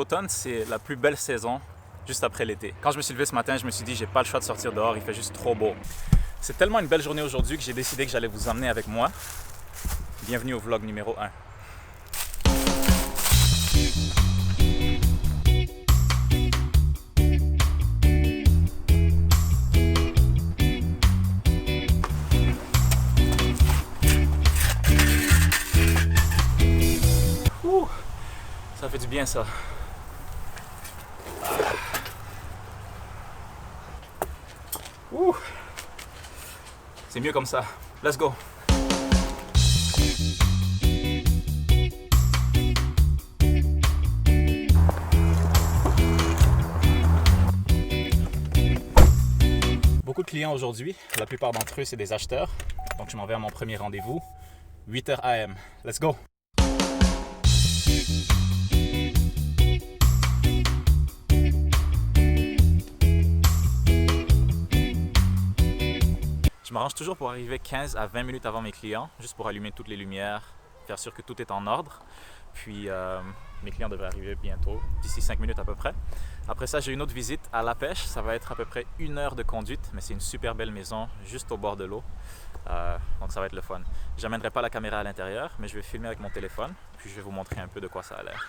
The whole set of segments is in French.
l'automne, c'est la plus belle saison juste après l'été. Quand je me suis levé ce matin, je me suis dit, j'ai pas le choix de sortir dehors, il fait juste trop beau. C'est tellement une belle journée aujourd'hui que j'ai décidé que j'allais vous emmener avec moi. Bienvenue au vlog numéro 1. Ouh, ça fait du bien ça. Ouh, c'est mieux comme ça. Let's go. Beaucoup de clients aujourd'hui, la plupart d'entre eux c'est des acheteurs. Donc je m'en vais à mon premier rendez-vous, 8h AM. Let's go. Je m'arrange toujours pour arriver 15 à 20 minutes avant mes clients, juste pour allumer toutes les lumières, faire sûr que tout est en ordre. Puis mes clients devraient arriver bientôt, d'ici 5 minutes à peu près. Après ça, j'ai une autre visite à La Pêche. Ça va être à peu près 1 heure de conduite, mais c'est une super belle maison, juste au bord de l'eau. Donc ça va être le fun. J'amènerai pas la caméra à l'intérieur, mais je vais filmer avec mon téléphone, puis je vais vous montrer un peu de quoi ça a l'air.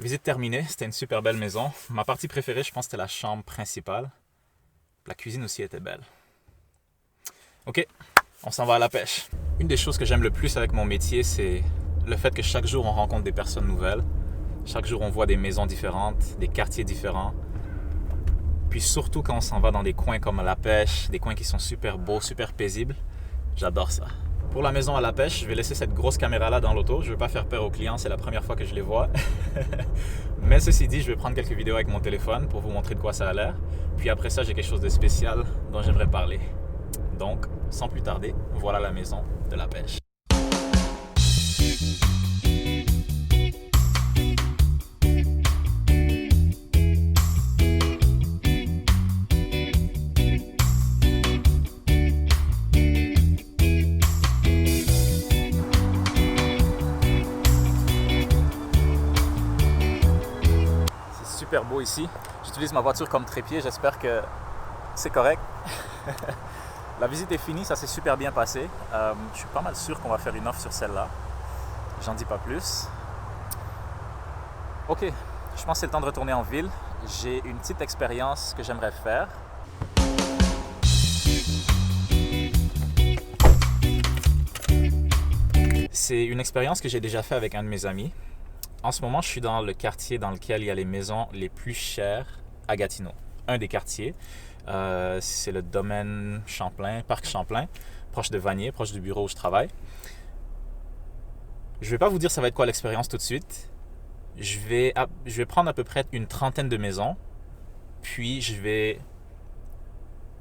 Visite terminée, c'était une super belle maison. Ma partie préférée, je pense, c'était la chambre principale. La cuisine aussi était belle. Ok, on s'en va à la pêche. Une des choses que j'aime le plus avec mon métier, c'est le fait que chaque jour, on rencontre des personnes nouvelles. Chaque jour, on voit des maisons différentes, des quartiers différents. Puis surtout quand on s'en va dans des coins comme la pêche, des coins qui sont super beaux, super paisibles. J'adore ça. Pour la maison à la pêche, je vais laisser cette grosse caméra-là dans l'auto. Je ne veux pas faire peur aux clients, c'est la première fois que je les vois. Mais ceci dit, je vais prendre quelques vidéos avec mon téléphone pour vous montrer de quoi ça a l'air. Puis après ça, j'ai quelque chose de spécial dont j'aimerais parler. Donc, sans plus tarder, voilà la maison de la pêche. Super beau ici. J'utilise ma voiture comme trépied, j'espère que c'est correct. La visite est finie, ça s'est super bien passé. Je suis pas mal sûr qu'on va faire une offre sur celle-là. J'en dis pas plus. Ok, je pense que c'est le temps de retourner en ville. J'ai une petite expérience que j'aimerais faire. C'est une expérience que j'ai déjà fait avec un de mes amis. En ce moment, je suis dans le quartier dans lequel il y a les maisons les plus chères à Gatineau. Un des quartiers, c'est le domaine Champlain, Parc Champlain, proche de Vanier, proche du bureau où je travaille. Je ne vais pas vous dire ça va être quoi l'expérience tout de suite. Je vais prendre à peu près une trentaine de maisons, puis je vais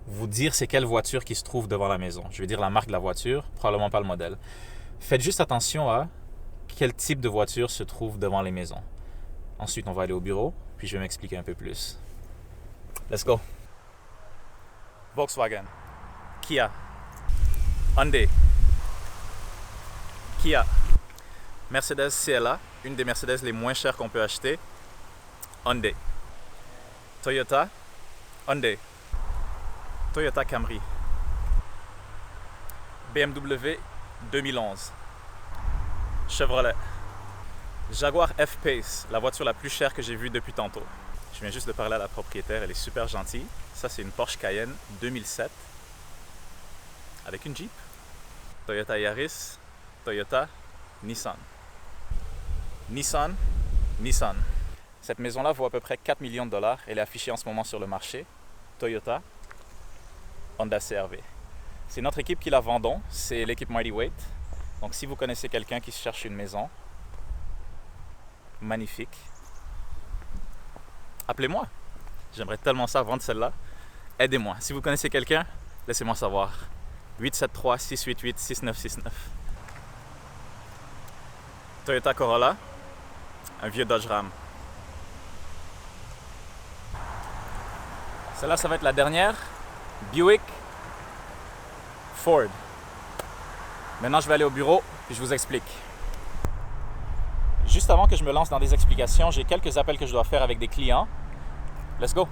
vous dire c'est quelle voiture qui se trouve devant la maison. Je vais dire la marque de la voiture, probablement pas le modèle. Faites juste attention à quel type de voiture se trouve devant les maisons. Ensuite, on va aller au bureau, puis je vais m'expliquer un peu plus. Let's go. Volkswagen, Kia, Hyundai, Kia, Mercedes CLA, une des Mercedes les moins chères qu'on peut acheter, Hyundai, Toyota, Hyundai, Toyota Camry, BMW 2011, Chevrolet, Jaguar F-Pace, la voiture la plus chère que j'ai vue depuis tantôt. Je viens juste de parler à la propriétaire, elle est super gentille. Ça, c'est une Porsche Cayenne 2007 avec une Jeep. Toyota Yaris, Toyota, Nissan. Nissan. Cette maison-là vaut à peu près 4 millions de dollars. Elle est affichée en ce moment sur le marché. Toyota, Honda CR-V. C'est notre équipe qui la vendons, c'est l'équipe Mighty Weight. Donc si vous connaissez quelqu'un qui cherche une maison, magnifique, appelez-moi. J'aimerais tellement ça vendre celle-là. Aidez-moi. Si vous connaissez quelqu'un, laissez-moi savoir. 873-688-6969. Toyota Corolla, un vieux Dodge Ram. Celle-là, ça va être la dernière. Buick Ford. Maintenant, je vais aller au bureau et je vous explique. Juste avant que je me lance dans des explications, j'ai quelques appels que je dois faire avec des clients. Let's go!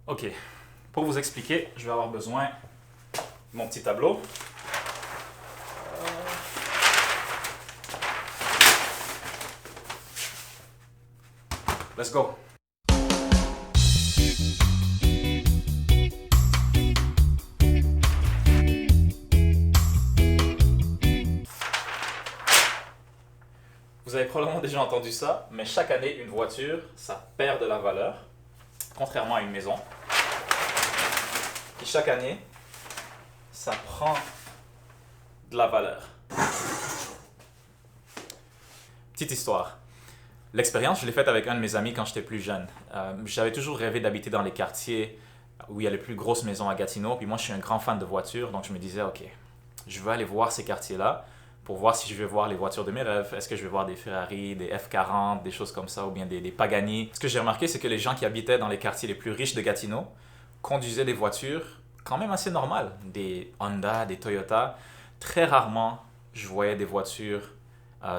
Ok, pour vous expliquer, je vais avoir besoin de mon petit tableau. Let's go! Vous avez probablement déjà entendu ça, mais chaque année, une voiture, ça perd de la valeur, contrairement à une maison. Et chaque année, ça prend de la valeur. Petite histoire. L'expérience, je l'ai faite avec un de mes amis quand j'étais plus jeune. J'avais toujours rêvé d'habiter dans les quartiers où il y a les plus grosses maisons à Gatineau. Puis moi, je suis un grand fan de voitures, donc je me disais, ok, je veux aller voir ces quartiers-là pour voir si je vais voir les voitures de mes rêves. Est-ce que je vais voir des Ferrari, des F40, des choses comme ça, ou bien des Pagani. Ce que j'ai remarqué, c'est que les gens qui habitaient dans les quartiers les plus riches de Gatineau conduisaient des voitures quand même assez normales. Des Honda, des Toyota. Très rarement, je voyais des voitures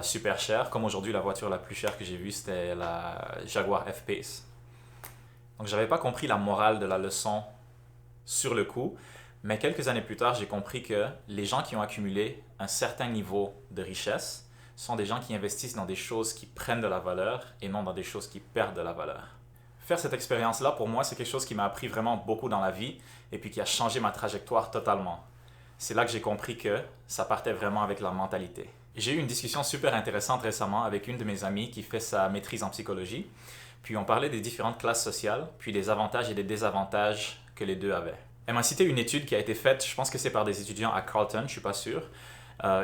super chères. Comme aujourd'hui, la voiture la plus chère que j'ai vue, c'était la Jaguar F-Pace. Donc, j'avais pas compris la morale de la leçon sur le coup. Mais quelques années plus tard, j'ai compris que les gens qui ont accumulé un certain niveau de richesse sont des gens qui investissent dans des choses qui prennent de la valeur et non dans des choses qui perdent de la valeur. Faire cette expérience-là, pour moi, c'est quelque chose qui m'a appris vraiment beaucoup dans la vie et puis qui a changé ma trajectoire totalement. C'est là que j'ai compris que ça partait vraiment avec la mentalité. J'ai eu une discussion super intéressante récemment avec une de mes amies qui fait sa maîtrise en psychologie. Puis on parlait des différentes classes sociales, puis des avantages et des désavantages que les deux avaient. Elle m'a cité une étude qui a été faite, je pense que c'est par des étudiants à Carleton, je ne suis pas sûr.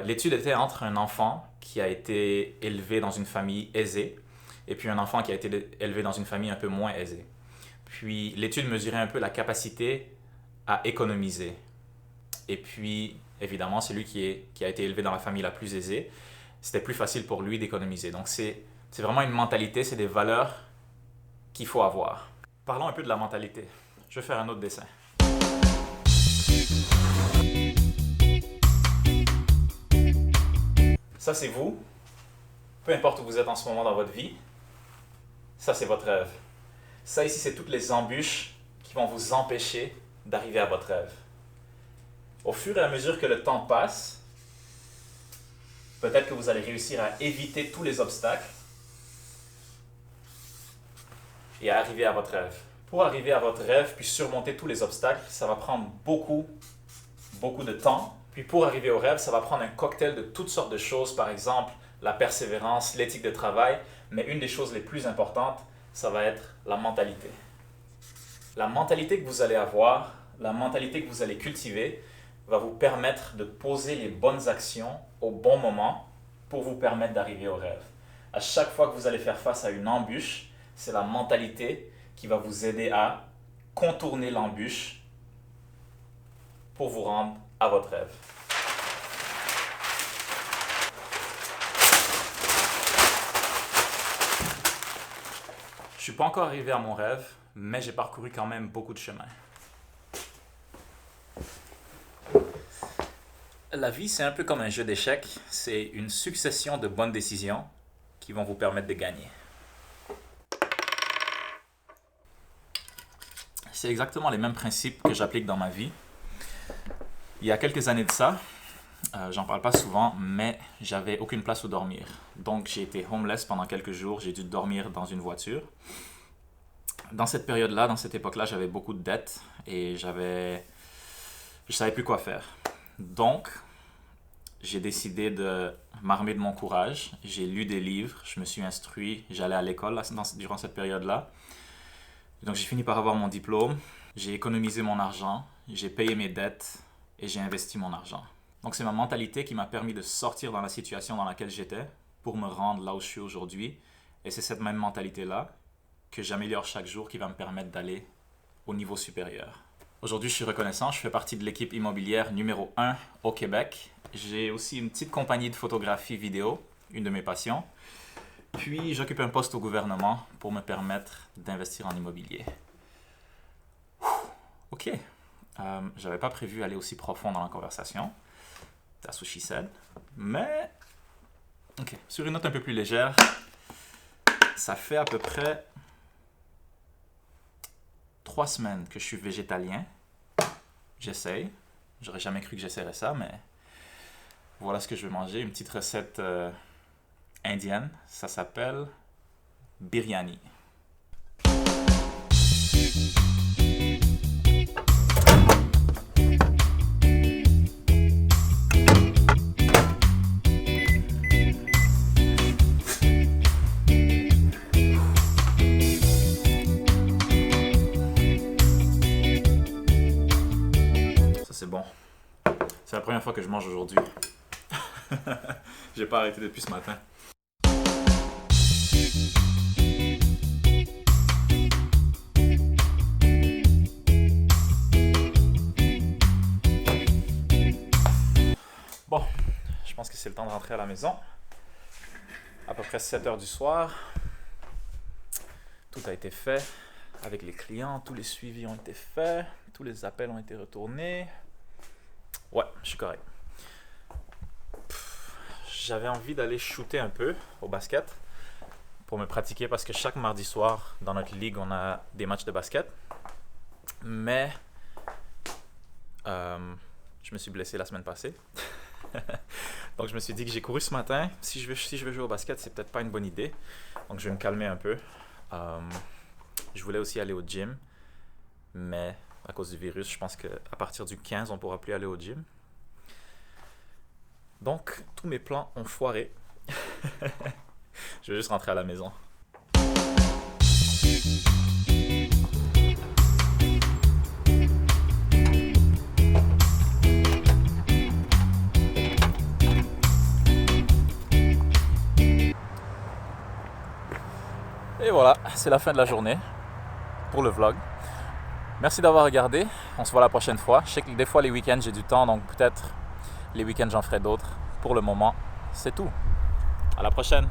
L'étude était entre un enfant qui a été élevé dans une famille aisée et puis un enfant qui a été élevé dans une famille un peu moins aisée. Puis l'étude mesurait un peu la capacité à économiser. Et puis, évidemment, celui qui a été élevé dans la famille la plus aisée, c'était plus facile pour lui d'économiser. Donc c'est vraiment une mentalité, c'est des valeurs qu'il faut avoir. Parlons un peu de la mentalité. Je vais faire un autre dessin. Ça, c'est vous. Peu importe où vous êtes en ce moment dans votre vie, ça, c'est votre rêve. Ça, ici, c'est toutes les embûches qui vont vous empêcher d'arriver à votre rêve. Au fur et à mesure que le temps passe, peut-être que vous allez réussir à éviter tous les obstacles et à arriver à votre rêve. Pour arriver à votre rêve puis surmonter tous les obstacles, ça va prendre beaucoup de temps. Puis pour arriver au rêve, ça va prendre un cocktail de toutes sortes de choses, par exemple la persévérance, l'éthique de travail, mais une des choses les plus importantes, ça va être la mentalité. La mentalité que vous allez avoir, la mentalité que vous allez cultiver, va vous permettre de poser les bonnes actions au bon moment pour vous permettre d'arriver au rêve. À chaque fois que vous allez faire face à une embûche, c'est la mentalité qui va vous aider à contourner l'embûche pour vous rendre à votre rêve. Je ne suis pas encore arrivé à mon rêve, mais j'ai parcouru quand même beaucoup de chemin. La vie, c'est un peu comme un jeu d'échecs. C'est une succession de bonnes décisions qui vont vous permettre de gagner. C'est exactement les mêmes principes que j'applique dans ma vie. Il y a quelques années de ça, j'en parle pas souvent, mais j'avais aucune place où dormir. Donc j'ai été homeless pendant quelques jours, j'ai dû dormir dans une voiture. Dans cette période-là, dans cette époque-là, j'avais beaucoup de dettes et j'avais Je savais plus quoi faire. Donc, j'ai décidé de m'armer de mon courage. J'ai lu des livres, je me suis instruit, j'allais à l'école durant cette période-là. Donc j'ai fini par avoir mon diplôme, j'ai économisé mon argent, j'ai payé mes dettes et j'ai investi mon argent. Donc c'est ma mentalité qui m'a permis de sortir dans la situation dans laquelle j'étais pour me rendre là où je suis aujourd'hui. Et c'est cette même mentalité-là que j'améliore chaque jour qui va me permettre d'aller au niveau supérieur. Aujourd'hui, je suis reconnaissant, je fais partie de l'équipe immobilière numéro 1 au Québec. J'ai aussi une petite compagnie de photographie vidéo, une de mes passions. Puis, j'occupe un poste au gouvernement pour me permettre d'investir en immobilier. Ok, j'avais pas prévu aller aussi profond dans la conversation. That's what she said. Mais, ok, sur une note un peu plus légère, ça fait à peu près 3 semaines que je suis végétalien. J'essaye. J'aurais jamais cru que j'essaierais ça, mais voilà ce que je vais manger. Une petite recette indienne. Ça s'appelle biryani. C'est bon. C'est la première fois que je mange aujourd'hui. J'ai pas arrêté depuis ce matin. Bon, je pense que c'est le temps de rentrer à la maison. À peu près 7 heures du soir. Tout a été fait avec les clients. Tous les suivis ont été faits. Tous les appels ont été retournés. Ouais, je suis correct. J'avais envie d'aller shooter un peu au basket pour me pratiquer parce que chaque mardi soir dans notre ligue on a des matchs de basket. Mais je me suis blessé la semaine passée. Donc je me suis dit que j'ai couru ce matin. Si je veux jouer au basket, c'est peut-être pas une bonne idée. Donc je vais me calmer un peu. Je voulais aussi aller au gym, mais à cause du virus, je pense qu'à partir du 15, on ne pourra plus aller au gym. Donc, tous mes plans ont foiré. Je vais juste rentrer à la maison. Et voilà, c'est la fin de la journée pour le vlog. Merci d'avoir regardé. On se voit la prochaine fois. Je sais que des fois les week-ends j'ai du temps, donc peut-être les week-ends j'en ferai d'autres. Pour le moment, c'est tout. À la prochaine.